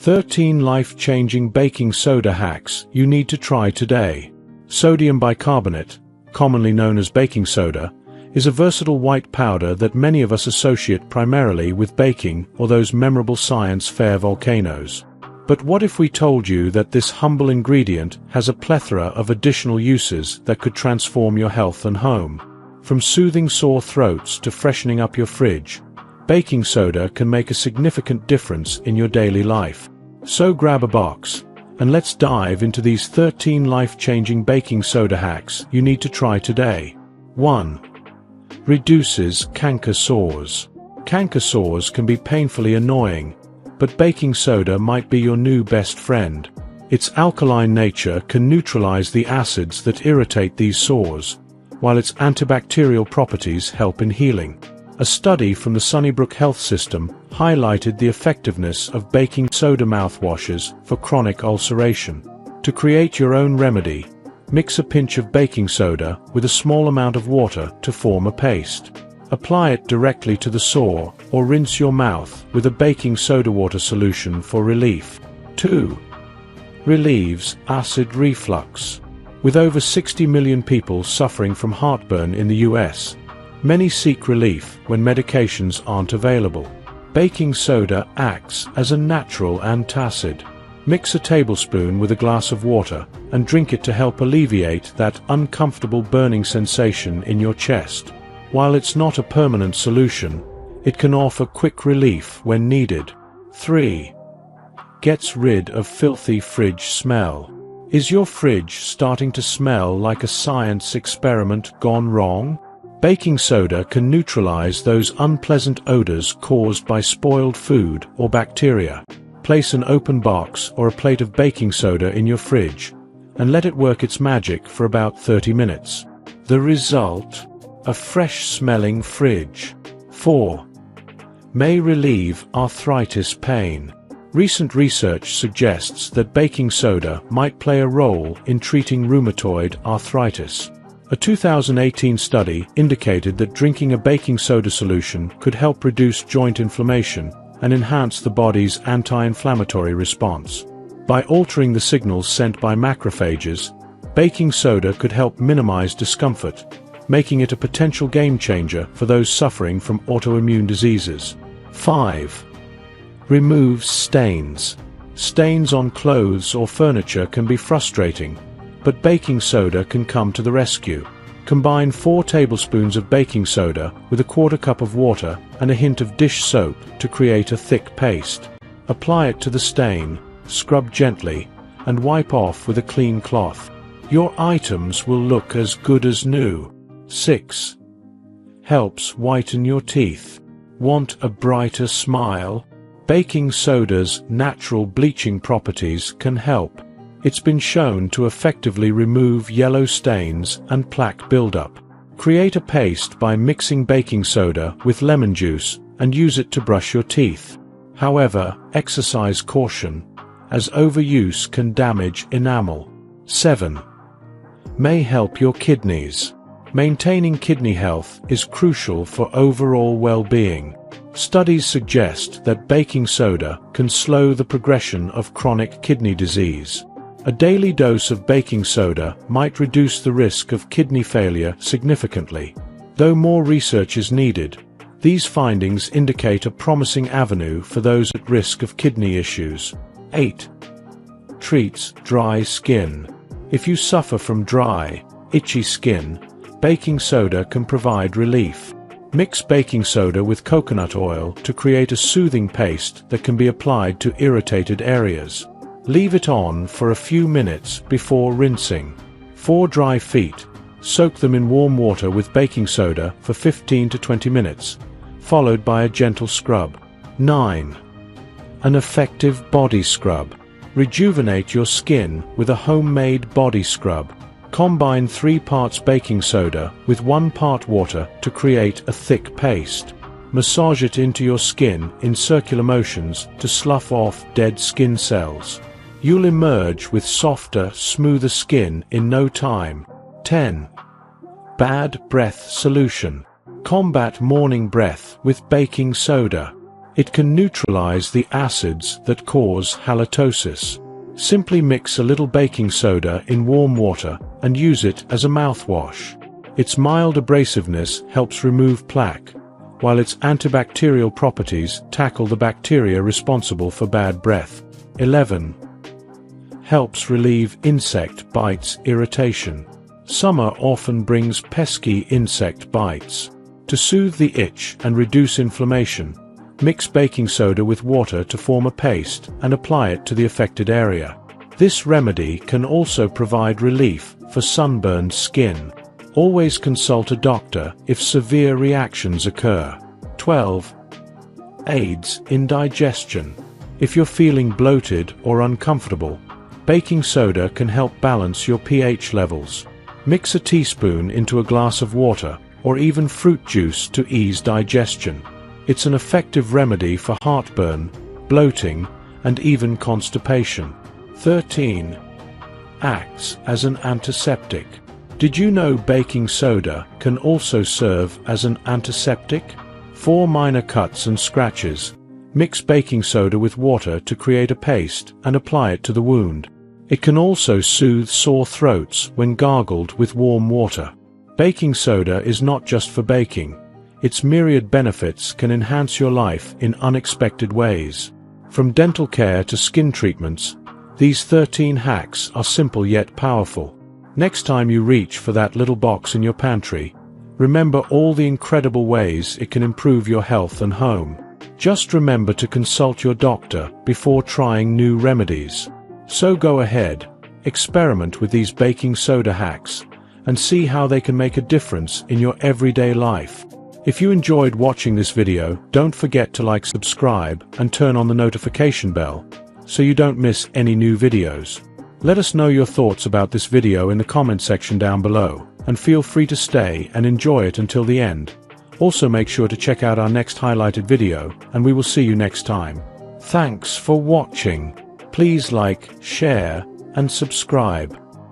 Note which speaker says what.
Speaker 1: 13 life-changing baking soda hacks you need to try today. Sodium bicarbonate, commonly known as baking soda, is a versatile white powder that many of us associate primarily with baking or those memorable science fair volcanoes. But what if we told you that this humble ingredient has a plethora of additional uses that could transform your health and home? From soothing sore throats to freshening up your fridge, baking soda can make a significant difference in your daily life. So grab a box, and let's dive into these 13 life-changing baking soda hacks you need to try today. 1. Reduces canker sores. Canker sores can be painfully annoying, but baking soda might be your new best friend. Its alkaline nature can neutralize the acids that irritate these sores, while its antibacterial properties help in healing. A study from the Sunnybrook Health System highlighted the effectiveness of baking soda mouthwashes for chronic ulceration. To create your own remedy, mix a pinch of baking soda with a small amount of water to form a paste. Apply it directly to the sore or rinse your mouth with a baking soda water solution for relief. 2. Relieves acid reflux. With over 60 million people suffering from heartburn in the US, many seek relief when medications aren't available. Baking soda acts as a natural antacid. Mix a tablespoon with a glass of water and drink it to help alleviate that uncomfortable burning sensation in your chest. While it's not a permanent solution, it can offer quick relief when needed. 3. Gets rid of filthy fridge smell. Is your fridge starting to smell like a science experiment gone wrong? Baking soda can neutralize those unpleasant odors caused by spoiled food or bacteria. Place an open box or a plate of baking soda in your fridge and let it work its magic for about 30 minutes. The result? A fresh-smelling fridge. 4. May relieve arthritis pain. Recent research suggests that baking soda might play a role in treating rheumatoid arthritis. A 2018 study indicated that drinking a baking soda solution could help reduce joint inflammation and enhance the body's anti-inflammatory response. By altering the signals sent by macrophages, baking soda could help minimize discomfort, making it a potential game-changer for those suffering from autoimmune diseases. 5. Removes stains. Stains on clothes or furniture can be frustrating, but baking soda can come to the rescue. Combine 4 tablespoons of baking soda with a quarter cup of water and a hint of dish soap to create a thick paste. Apply it to the stain, scrub gently, and wipe off with a clean cloth. Your items will look as good as new. 6. Helps whiten your teeth. Want a brighter smile? Baking soda's natural bleaching properties can help. It's been shown to effectively remove yellow stains and plaque buildup. Create a paste by mixing baking soda with lemon juice and use it to brush your teeth. However, exercise caution, as overuse can damage enamel. 7. May help your kidneys. Maintaining kidney health is crucial for overall well-being. Studies suggest that baking soda can slow the progression of chronic kidney disease. A daily dose of baking soda might reduce the risk of kidney failure significantly. Though more research is needed, these findings indicate a promising avenue for those at risk of kidney issues. 8. Treats dry skin. If you suffer from dry, itchy skin, baking soda can provide relief. Mix baking soda with coconut oil to create a soothing paste that can be applied to irritated areas. Leave it on for a few minutes before rinsing. For dry feet, soak them in warm water with baking soda for 15 to 20 minutes, followed by a gentle scrub. 9. An effective body scrub. Rejuvenate your skin with a homemade body scrub. Combine 3 parts baking soda with 1 part water to create a thick paste. Massage it into your skin in circular motions to slough off dead skin cells. You'll emerge with softer, smoother skin in no time. 10. Bad breath solution. Combat morning breath with baking soda. It can neutralize the acids that cause halitosis. Simply mix a little baking soda in warm water and use it as a mouthwash. Its mild abrasiveness helps remove plaque, while its antibacterial properties tackle the bacteria responsible for bad breath. 11. Helps relieve insect bites irritation. Summer often brings pesky insect bites. To soothe the itch and reduce inflammation, mix baking soda with water to form a paste and apply it to the affected area. This remedy can also provide relief for sunburned skin. Always consult a doctor if severe reactions occur. 12. Aids in digestion. If you're feeling bloated or uncomfortable, baking soda can help balance your pH levels. Mix a teaspoon into a glass of water or even fruit juice to ease digestion. It's an effective remedy for heartburn, bloating, and even constipation. 13. Acts as an antiseptic. Did you know baking soda can also serve as an antiseptic? For minor cuts and scratches, mix baking soda with water to create a paste and apply it to the wound. It can also soothe sore throats when gargled with warm water. Baking soda is not just for baking. Its myriad benefits can enhance your life in unexpected ways. From dental care to skin treatments, these 13 hacks are simple yet powerful. Next time you reach for that little box in your pantry, remember all the incredible ways it can improve your health and home. Just remember to consult your doctor before trying new remedies. So go ahead, experiment with these baking soda hacks, and see how they can make a difference in your everyday life. If you enjoyed watching this video, don't forget to like, subscribe, and turn on the notification bell, so you don't miss any new videos. Let us know your thoughts about this video in the comment section down below, and feel free to stay and enjoy it until the end. Also make sure to check out our next highlighted video, and we will see you next time. Thanks for watching. Please like, share, and subscribe.